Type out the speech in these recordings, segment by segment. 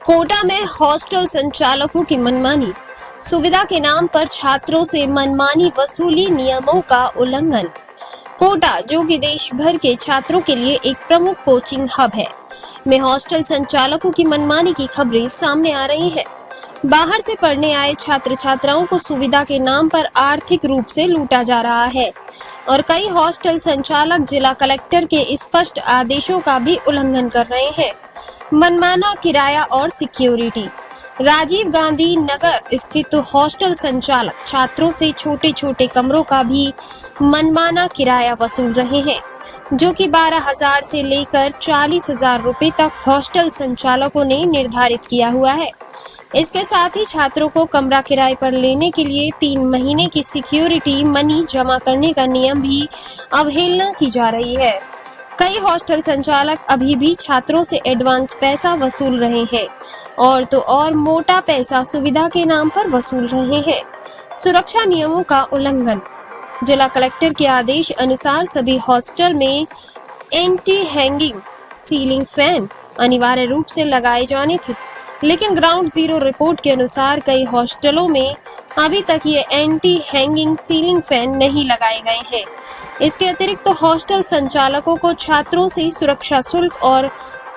कोटा में हॉस्टल संचालकों की मनमानी, सुविधा के नाम पर छात्रों से मनमानी वसूली, नियमों का उल्लंघन। कोटा, जो कि देश भर के छात्रों के लिए एक प्रमुख कोचिंग हब है, में हॉस्टल संचालकों की मनमानी की खबरें सामने आ रही हैं। बाहर से पढ़ने आए छात्र छात्राओं को सुविधा के नाम पर आर्थिक रूप से लूटा जा रहा है और कई हॉस्टल संचालक जिला कलेक्टर के स्पष्ट आदेशों का भी उल्लंघन कर रहे हैं। मनमाना किराया और सिक्योरिटी। राजीव गांधी नगर स्थित हॉस्टल संचालक छात्रों से छोटे छोटे कमरों का भी मनमाना किराया वसूल रहे हैं, जो कि 12,000 से लेकर 40,000 रुपए तक हॉस्टल संचालकों ने निर्धारित किया हुआ है। इसके साथ ही छात्रों को कमरा किराए पर लेने के लिए 3 महीने की सिक्योरिटी मनी जमा करने का नियम भी अवहेलना की जा रही है। कई हॉस्टल संचालक अभी भी छात्रों से एडवांस पैसा वसूल रहे हैं और तो और मोटा पैसा सुविधा के नाम पर वसूल रहे हैं। सुरक्षा नियमों का उल्लंघन। जिला कलेक्टर के आदेश अनुसार सभी हॉस्टल में एंटी हैंगिंग सीलिंग फैन अनिवार्य रूप से लगाए जाने थे, लेकिन ग्राउंड जीरो रिपोर्ट के अनुसार कई हॉस्टलों में अभी तक ये एंटी हैंगिंग सीलिंग फैन नहीं लगाए गए हैं। इसके अतिरिक्त तो हॉस्टल संचालकों को छात्रों से सुरक्षा शुल्क और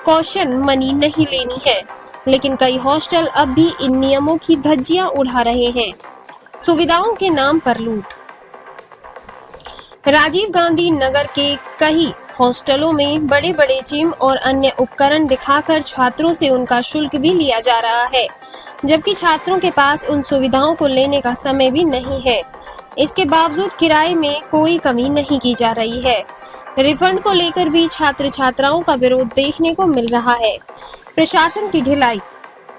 कॉशन मनी नहीं लेनी है, लेकिन कई हॉस्टल अब भी इन नियमों की धज्जियां उड़ा रहे हैं। सुविधाओं के नाम पर लूट। राजीव गांधी नगर के कई हॉस्टलों में बड़े बड़े जिम और अन्य उपकरण दिखाकर छात्रों से उनका शुल्क भी लिया जा रहा है, जबकि छात्रों के पास उन सुविधाओं को लेने का समय भी नहीं है। इसके बावजूद किराए में कोई कमी नहीं की जा रही है। रिफंड को लेकर भी छात्र छात्राओं का विरोध देखने को मिल रहा है। प्रशासन की ढिलाई।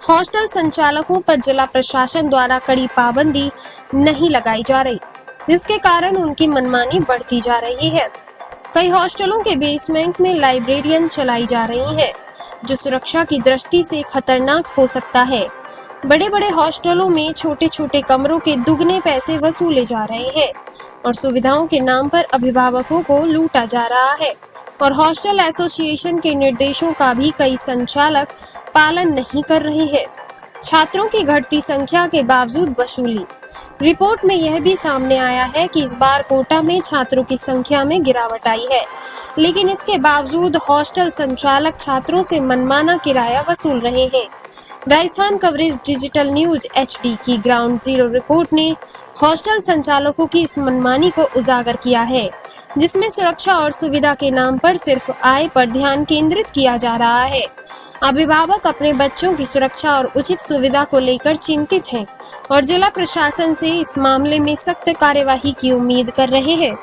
हॉस्टल संचालकों पर जिला प्रशासन द्वारा कड़ी पाबंदी नहीं लगाई जा रही, जिसके कारण उनकी मनमानी बढ़ती जा रही है। कई हॉस्टलों के बेसमेंट में लाइब्रेरियन चलाई जा रही है, जो सुरक्षा की दृष्टि से खतरनाक हो सकता है। बड़े बड़े हॉस्टलों में छोटे छोटे कमरों के दुगने पैसे वसूले जा रहे हैं और सुविधाओं के नाम पर अभिभावकों को लूटा जा रहा है और हॉस्टल एसोसिएशन के निर्देशों का भी कई संचालक पालन नहीं कर रहे हैं। छात्रों की घटती संख्या के बावजूद वसूली। रिपोर्ट में यह भी सामने आया है कि इस बार कोटा में छात्रों की संख्या में गिरावट आई है, लेकिन इसके बावजूद हॉस्टल संचालक छात्रों से मनमाना किराया वसूल रहे हैं। Rajasthan coverage digital news HD की ग्राउंड जीरो रिपोर्ट ने हॉस्टल संचालकों की इस मनमानी को उजागर किया है, जिसमें सुरक्षा और सुविधा के नाम पर सिर्फ आय पर ध्यान केंद्रित किया जा रहा है। अभिभावक अपने बच्चों की सुरक्षा और उचित सुविधा को लेकर चिंतित हैं और जिला प्रशासन से इस मामले में सख्त कार्यवाही की उम्मीद कर रहे हैं।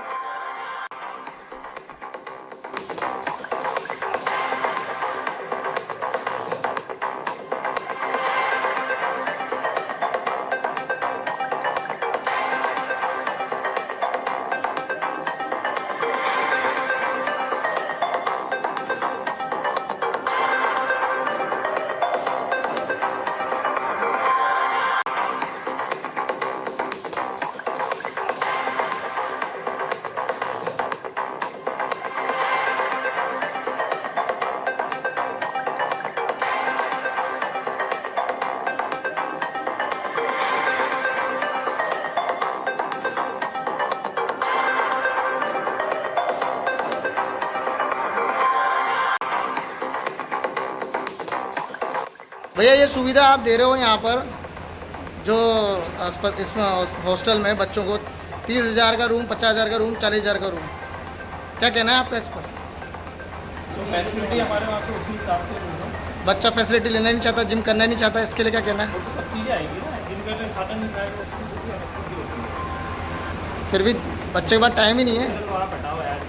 भैया ये सुविधा आप दे रहे हो यहाँ पर जो इसमें हॉस्टल में बच्चों को 30,000 का रूम, 50,000 का रूम, 40,000 का रूम, क्या कहना है आपका इस पर? तो फैसिलिटी हमारे वहाँ पे उसी हिसाब से रूम है। बच्चा फैसिलिटी लेना नहीं चाहता, जिम करना नहीं चाहता, इसके लिए क्या कहना है? वो तो सब चीज़ें आएंगी ना, जिम करने खाता नहीं खाएगा उसकी भी अलग चीज़ होती है। फिर भी बच्चे के पास टाइम ही नहीं है। चलो आप हटाओ यार,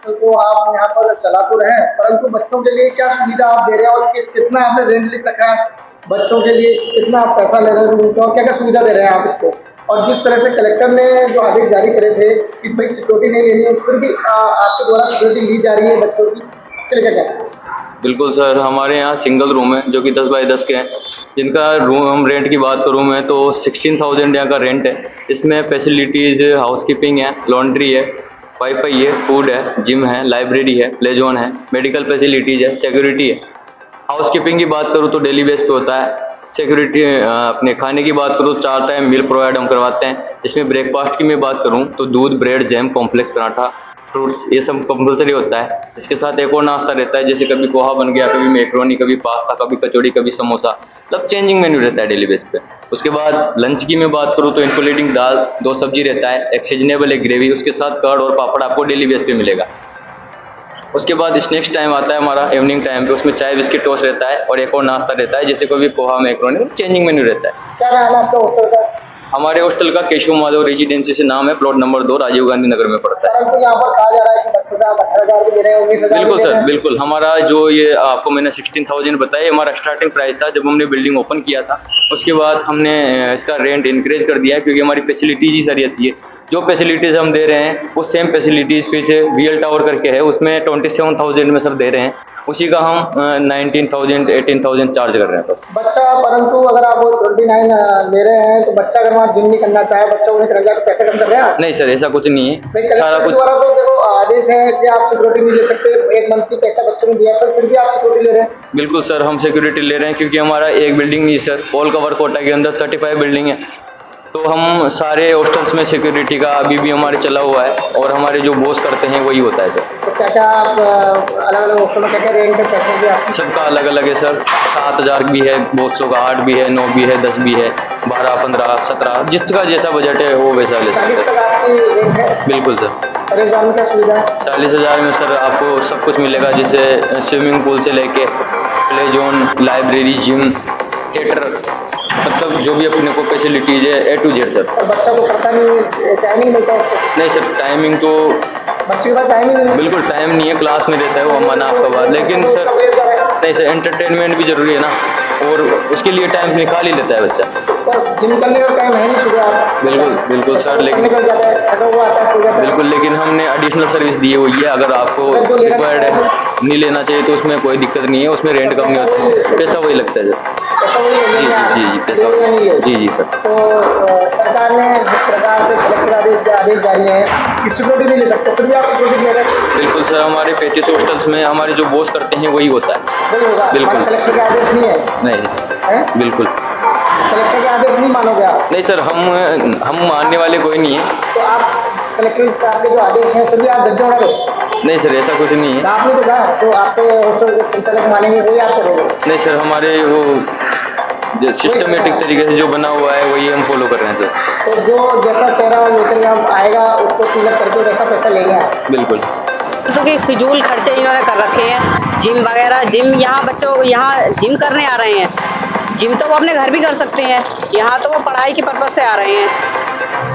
तो आप यहाँ पर चला तो रहे हैं, परंतु बच्चों के लिए क्या सुविधा आप दे रहे हैं और कितना आपने रेंट लिख रखा है, बच्चों के लिए कितना आप पैसा ले रहे हैं और क्या क्या सुविधा दे रहे हैं आप इसको? और जिस तरह से कलेक्टर ने जो आदेश जारी करे थे कि भाई सिक्योरिटी नहीं लेनी है, फिर भी आपके द्वारा सिक्योरिटी ली जा रही है बच्चों की, इसके लिए क्या कहते हैं? बिल्कुल सर, हमारे यहाँ सिंगल रूम है जो कि 10 बाई 10 के हैं, जिनका रूम रेंट की बात करूँ मैं तो 16,000 यहाँ का रेंट है। इसमें फैसिलिटीज़ हाउसकीपिंग है, लॉन्ड्री है, वाईफाई है, फूड है, जिम है, लाइब्रेरी है, प्ले जोन है, मेडिकल फैसिलिटीज़ है, सिक्योरिटी है। हाउसकीपिंग की बात करूँ तो डेली बेस पे होता है। सिक्योरिटी अपने खाने की बात करूँ 4 टाइम मील प्रोवाइड हम करवाते हैं। इसमें ब्रेकफास्ट की मैं बात करूँ तो दूध, bread, jam, complex paratha, fruits ये सब कंपलसरी होता है। इसके साथ एक और नाश्ता रहता है, जैसे कभी पोहा बन गया, कभी मैक्रोनी, कभी पास्ता, कभी कचौड़ी, कभी समोसा, मतलब चेंजिंग मेन्यू रहता है डेली बेस पे। उसके बाद लंच की मैं बात करूँ तो इंक्लूडिंग दाल, 2 सब्जी रहता है, एक सीजनेबल एक ग्रेवी, उसके साथ कर्ड और पापड़ आपको डेली बेस पे मिलेगा। उसके बाद स्नैक्स टाइम आता है हमारा इवनिंग टाइम पे, उसमें चाय बिस्किट टोस्ट रहता है और एक और नाश्ता रहता है, जैसे कोई भी पोहा, मैक्रोनी, चेंजिंग मेन्यू रहता है। क्या नाम है आपका होटल का? हमारे हॉस्टल का केशव माधव रेजिडेंसी से नाम है, प्लॉट नंबर 2 राजीव गांधी नगर में पड़ता है। परंतु यहाँ पर कहा जा रहा है कि बच्चों का 18,000 भी दे रहे हैं, 19,000 बिल्कुल भी दे सर, रहे हैं। बिल्कुल। हमारा जो ये आपको मैंने 16,000 बताया, ये हमारा स्टार्टिंग प्राइस था जब हमने बिल्डिंग ओपन किया था। उसके बाद हमने इसका रेंट इंक्रीज कर दिया है, क्योंकि हमारी फैसिलिटीज ही सारी अच्छी है। जो फैसिलिटीज हम दे रहे हैं वो सेम फैसिलिटीज पीछे VL टावर करके है, उसमें 27,000 में सब दे रहे हैं, उसी का हम 19,000 18,000 चार्ज कर रहे हैं। तो बच्चा, परंतु अगर आप 29 ले रहे हैं तो बच्चा अगर वहाँ जिम नहीं करना चाहे, बच्चा उन्हें करना चाहे तो पैसे कम कर रहे हैं आप? नहीं सर, ऐसा कुछ नहीं है, भाई सारा कलेक्टर कुछ। द्वारा तो देखो आदेश है कि आप सिक्योरिटी नहीं ले सकते, 1 मंथ की पैसा बच्चों को दिया, पर फिर भी आप सिक्योरिटी ले रहे हैं। बिल्कुल सर, हम सिक्योरिटी ले रहे हैं, क्योंकि हमारा एक बिल्डिंग नहीं सर, ऑल कवर कोटा के अंदर 35 बिल्डिंग है, तो हम सारे हॉस्टल्स में सिक्योरिटी का अभी भी हमारे चला हुआ है, और हमारे जो बॉस करते हैं वही होता है सर। तो क्या क्या आप अलग अलग होटल में क्या क्या रेंट है, पैसे भी आप? सबका अलग अलग है सर, 7,000 भी है, बॉसों का 8 भी है, 9 भी है, 10 भी है, 12, 15, 17, जिसका जैसा बजट है वो वैसा ले सकते 40 हैं। तक आपकी रेंट है? बिल्कुल सर। और इस बार में क्या सुविधा है? 40,000 में सर आपको सब कुछ मिलेगा, जैसे स्विमिंग पूल से लेके play zone, library, gym, theatre, मतलब जो भी अपने को फैसिलिटीज है A to Z सर। और बच्चा को पता नहीं, टाइमिंग मिलता है उसको? नहीं सर, टाइमिंग तो बच्चे के पास टाइमिंग नहीं है? बिल्कुल टाइम नहीं है, क्लास में रहता है वो, मना आपका बात, लेकिन सर नहीं सर, एंटरटेनमेंट भी जरूरी है ना, और उसके लिए टाइम निकाल ही लेता है बच्चा। पर जिम करने का टाइम है नहीं सुबह आप? बिल्कुल बिल्कुल सर, लेकिन निकल जाता है, थका हुआ आता है, सो जाता है। बिल्कुल, लेकिन हमने एडिशनल सर्विस दी हुई है, अगर आपको रिक्वायर्ड है नहीं लेना चाहिए तो उसमें कोई दिक्कत नहीं है, उसमें रेंट कम नहीं होता है, पैसा वही लगता है सर। ऐसा वही है, जी जी जी, पैसा जी सर। तो सरकार ने जिस प्रकार से कलेक्टर आदेश जारी है कि सिक्योरिटी नहीं ले सकते, फिर भी आप सिक्योरिटी ले रहे हैं? बिल्कुल सर, हमारे 35 हॉस्टल्स में हमारे जो बॉस करते हैं वही होता है। वही होगा, बिल्कुल। हमारे कलेक्टर का आदेश नहीं है? नहीं, हैं? बिल्कुल कलेक्टर का आदेश नहीं मानोगे आप? नहीं सर, हम मानने वाले कोई नहीं है। तो आप कलेक्टर साहब के जो आदेश हैं फिर भी आप धज्जियां उड़ा रहे हो? नहीं सर, ऐसा कुछ नहीं है। आपने तो कहा तो आपके हॉस्टल के संचालक मानेंगे वही आप करोगे? नहीं सर, हमारे वो जो सिस्टमेटिक तरीके से जो बना हुआ है वही हम फॉलो कर रहे हैं सर। तो जो जैसा चेहरा लेकर यहाँ आएगा उसको फिलअप करके वैसा पैसा लेंगे आप? बिल्कुल। तो कि फिजूल खर्चे इन्होंने कर रखे हैं, जिम वगैरह, जिम यहाँ बच्चों यहाँ जिम करने आ रहे हैं, जिम तो वो अपने घर भी कर सकते हैं, यहाँ तो वो पढ़ाई के पर्पज से आ रहे हैं,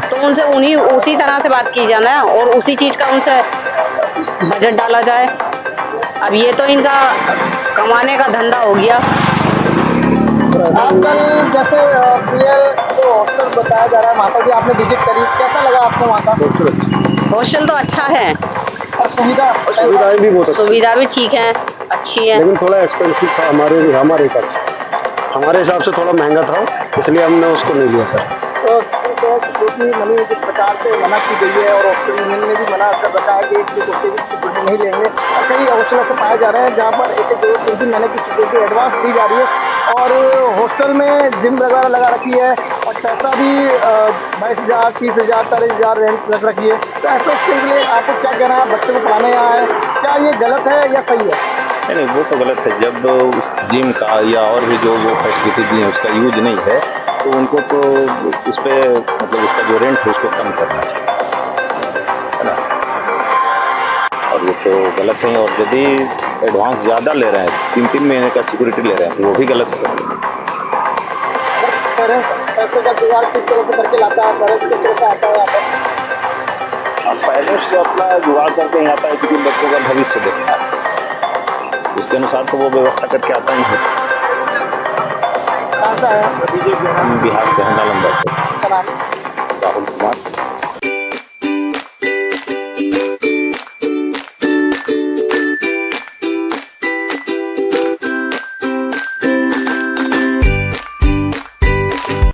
तो उनसे उसी तरह से बात की जाना है और उसी चीज़ का उनसे बजट डाला जाए। अब ये तो इनका कमाने का धंधा हो गया। आजकल जैसे पीएल जो हॉस्टल बताया जा रहा है, माता जी आपने विजिट करी, कैसा लगा आपको वहाँ का? हॉस्टल तो अच्छा है और सुविधाएं भी बहुत अच्छी, सुविधा भी ठीक है, अच्छी है। लेकिन थोड़ा एक्सपेंसिव था हमारे हिसाब से थोड़ा महंगा था, इसलिए हमने उसको नहीं लिया सर। तो सिक्योरिटी मनी जिस प्रकार से मना की गई है और हॉस्टल यूनियन ने भी मना कर रखा है कि सिक्योरिटी नहीं लेंगे, और कई हॉस्टल ऐसे पाए जा रहे हैं जहाँ पर 1-2-3 महीने की सिक्योरिटी एडवांस दी जा रही है, और हॉस्टल में जिम वगैरह लगा रखी है और पैसा भी 22,000, 30,000, 40,000 रेंट रख रखी है। तो ऐसे उसके लिए आपको क्या कहना है? बच्चों को पढ़ाने यहाँ है, क्या ये गलत है या सही है? नहीं, वो तो गलत है। जब उस जिम का या और भी जो वो फैसिलिटी दी है उसका यूज नहीं है तो उनको तो उस पर मतलब उसका जो रेंट है उसको कम करना चाहिए, है ना। और ये तो गलत है, और यदि एडवांस ज़्यादा ले रहे हैं, 3-3 महीने का सिक्योरिटी ले रहे हैं, तो वो भी गलत है। पैसे का जुगाड़ किस तरह से करके लाता है, पैरेंट्स किस तरह से आता है यहाँ पर? अब पेरेंट्स जो अपना जुगाड़ करके यहाँ आता है क्योंकि बच्चों का भविष्य देखना है, उसके अनुसार तो वो व्यवस्था करके आता ही है। कहाँ से आया? बिहार से है, नालंदा से। क्या नाम? राहुल कुमार।